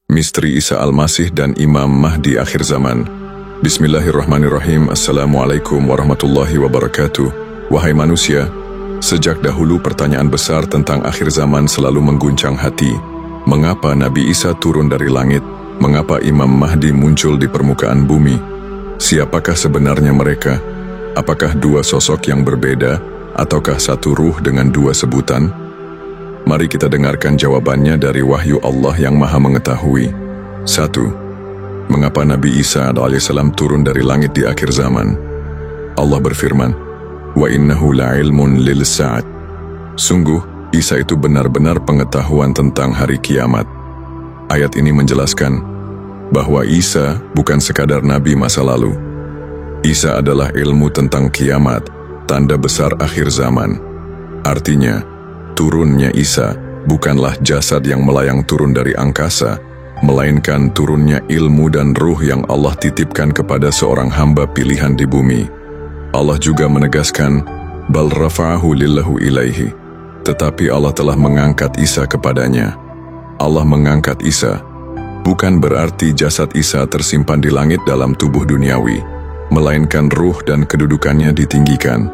Misteri Isa Al-Masih dan Imam Mahdi akhir zaman. Bismillahirrahmanirrahim. Assalamualaikum warahmatullahi wabarakatuh. Wahai manusia, sejak dahulu pertanyaan besar tentang akhir zaman selalu mengguncang hati. Mengapa Nabi Isa turun dari langit? Mengapa Imam Mahdi muncul di permukaan bumi? Siapakah sebenarnya mereka? Apakah dua sosok yang berbeda, ataukah satu ruh dengan dua sebutan? Mari kita dengarkan jawabannya dari wahyu Allah yang Maha Mengetahui. 1. Mengapa Nabi Isa AS turun dari langit di akhir zaman? Allah berfirman, "Wa innahu la'ilmun lil sa'at." Sungguh, Isa itu benar-benar pengetahuan tentang hari kiamat. Ayat ini menjelaskan bahwa Isa bukan sekadar nabi masa lalu. Isa adalah ilmu tentang kiamat, tanda besar akhir zaman. Artinya, turunnya Isa bukanlah jasad yang melayang turun dari angkasa, melainkan turunnya ilmu dan ruh yang Allah titipkan kepada seorang hamba pilihan di bumi. Allah juga menegaskan, "Bal rafa'ahu lillahu ilaihi." Tetapi Allah telah mengangkat Isa kepadanya. Allah mengangkat Isa bukan berarti jasad Isa tersimpan di langit dalam tubuh duniawi, melainkan ruh dan kedudukannya ditinggikan.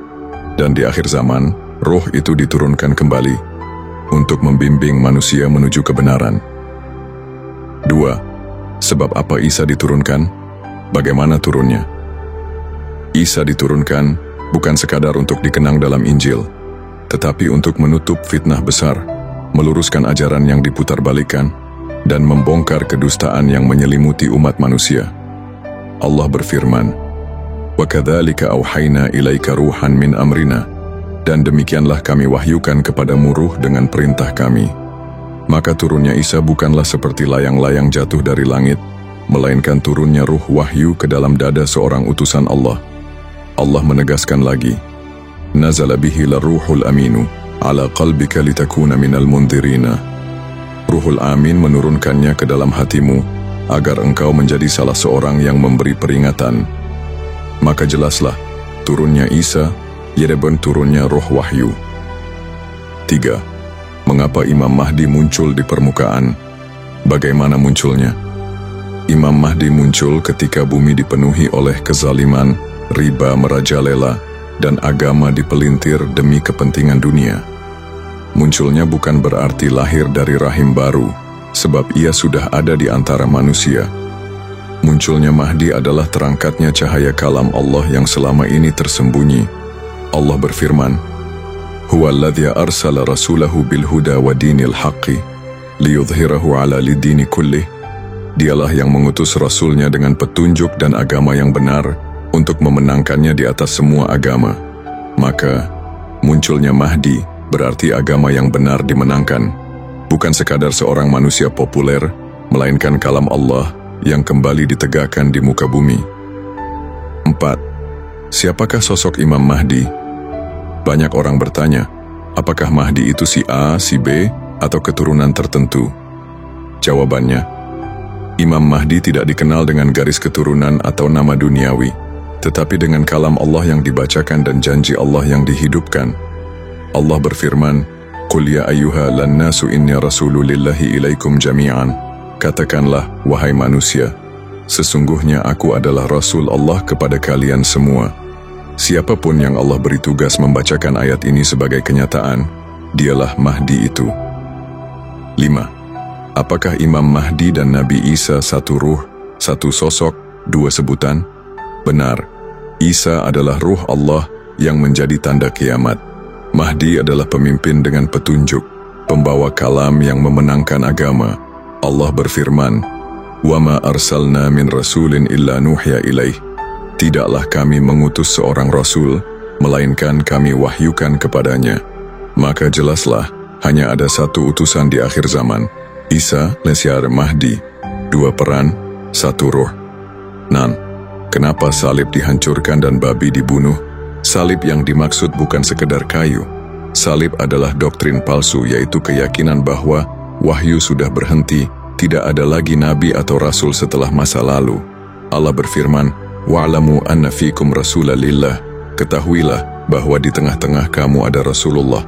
Dan di akhir zaman, roh itu diturunkan kembali untuk membimbing manusia menuju kebenaran. 2. Sebab apa Isa diturunkan? Bagaimana turunnya? Isa diturunkan bukan sekadar untuk dikenang dalam Injil, tetapi untuk menutup fitnah besar, meluruskan ajaran yang diputarbalikkan, dan membongkar kedustaan yang menyelimuti umat manusia. Allah berfirman, "Wa kadzalika auhayna ilaika ruhan min amrina." Dan demikianlah kami wahyukan kepadamu ruh dengan perintah kami. Maka turunnya Isa bukanlah seperti layang-layang jatuh dari langit, melainkan turunnya ruh wahyu ke dalam dada seorang utusan Allah. Allah menegaskan lagi, "Nazala bihi laruhul aminu, ala qalbika litakuna minal mundhirina." Ruhul Amin menurunkannya ke dalam hatimu, agar engkau menjadi salah seorang yang memberi peringatan. Maka jelaslah, turunnya Isa yaitu turunnya roh wahyu. 3. Mengapa Imam Mahdi muncul di permukaan? Bagaimana munculnya? Imam Mahdi muncul ketika bumi dipenuhi oleh kezaliman, riba merajalela, dan agama dipelintir demi kepentingan dunia. Munculnya bukan berarti lahir dari rahim baru, sebab ia sudah ada di antara manusia. Munculnya Mahdi adalah terangkatnya cahaya kalam Allah yang selama ini tersembunyi. Allah berfirman, "Huwallazi arsala rasulahu bil huda wa dinil haqqi liyudhhirahu 'ala lidini kullih." Dialah yang mengutus rasulnya dengan petunjuk dan agama yang benar untuk memenangkannya di atas semua agama. Maka munculnya Mahdi berarti agama yang benar dimenangkan, bukan sekadar seorang manusia populer, melainkan kalam Allah yang kembali ditegakkan di muka bumi. 4. Siapakah sosok Imam Mahdi? Banyak orang bertanya, apakah Mahdi itu si A, si B, atau keturunan tertentu? Jawabannya, Imam Mahdi tidak dikenal dengan garis keturunan atau nama duniawi, tetapi dengan kalam Allah yang dibacakan dan janji Allah yang dihidupkan. Allah berfirman, "Qul ya ayyuha lannasu inni rasululillahi ilaikum jami'an." Katakanlah, wahai manusia, sesungguhnya aku adalah Rasul Allah kepada kalian semua. Siapapun yang Allah beri tugas membacakan ayat ini sebagai kenyataan, dialah Mahdi itu. 5. Apakah Imam Mahdi dan Nabi Isa satu ruh, satu sosok, dua sebutan? Benar, Isa adalah ruh Allah yang menjadi tanda kiamat. Mahdi adalah pemimpin dengan petunjuk, pembawa kalam yang memenangkan agama. Allah berfirman, "Wa ma arsalna min rasulin illa nuhya ilaih." Tidaklah kami mengutus seorang rasul, melainkan kami wahyukan kepadanya. Maka jelaslah, hanya ada satu utusan di akhir zaman, Isa Lesyar Mahdi, dua peran, satu ruh. Kenapa salib dihancurkan dan babi dibunuh? Salib yang dimaksud bukan sekedar kayu. Salib adalah doktrin palsu, yaitu keyakinan bahwa wahyu sudah berhenti, tidak ada lagi nabi atau rasul setelah masa lalu. Allah berfirman, "Wa'lamu anna fikum rasulalillah." Ketahuilah bahwa di tengah-tengah kamu ada Rasulullah.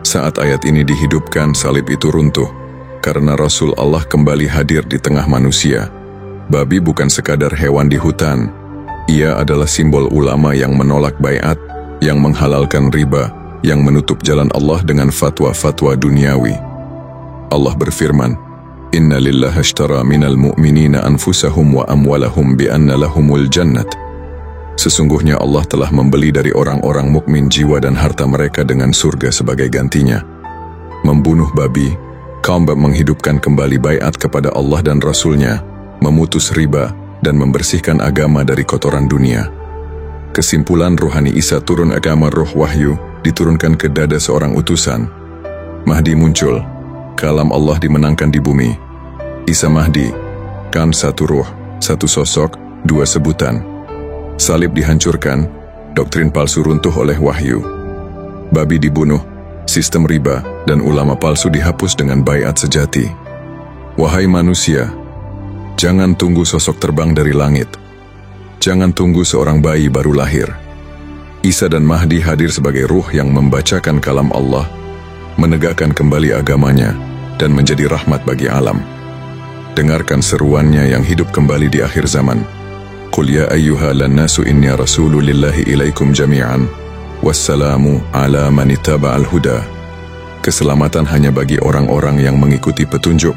Saat ayat ini dihidupkan, salib itu runtuh. karena Rasul Allah kembali hadir di tengah manusia. Babi bukan sekadar hewan di hutan. Ia adalah simbol ulama yang menolak baiat, yang menghalalkan riba, yang menutup jalan Allah dengan fatwa-fatwa duniawi. Allah berfirman, Inna lillahi ashtara minal mu'minina anfusahum wa amwalahum bi'anna lahumul jannat. Sesungguhnya Allah telah membeli dari orang-orang mukmin jiwa dan harta mereka dengan surga sebagai gantinya. Membunuh babi, kaum menghidupkan kembali baiat kepada Allah dan Rasul-Nya, memutus riba, dan membersihkan agama dari kotoran dunia. Kesimpulan ruhani Isa turun agama roh wahyu, diturunkan ke dada seorang utusan. Mahdi muncul, kalam Allah dimenangkan di bumi. Isa Mahdi, kan satu ruh, satu sosok, dua sebutan. Salib dihancurkan, doktrin palsu runtuh oleh wahyu. Babi dibunuh, sistem riba dan ulama palsu dihapus dengan baiat sejati. Wahai manusia, jangan tunggu sosok terbang dari langit. Jangan tunggu seorang bayi baru lahir. Isa dan Mahdi hadir sebagai ruh yang membacakan kalam Allah, menegakkan kembali agamanya, dan menjadi rahmat bagi alam. Dengarkan seruannya yang hidup kembali di akhir zaman. Qul ya ayyuhalan nasu inni rasululillahi ilaikum jami'an. Wassalamu ala man ittaba'al huda. Keselamatan hanya bagi orang-orang yang mengikuti petunjuk.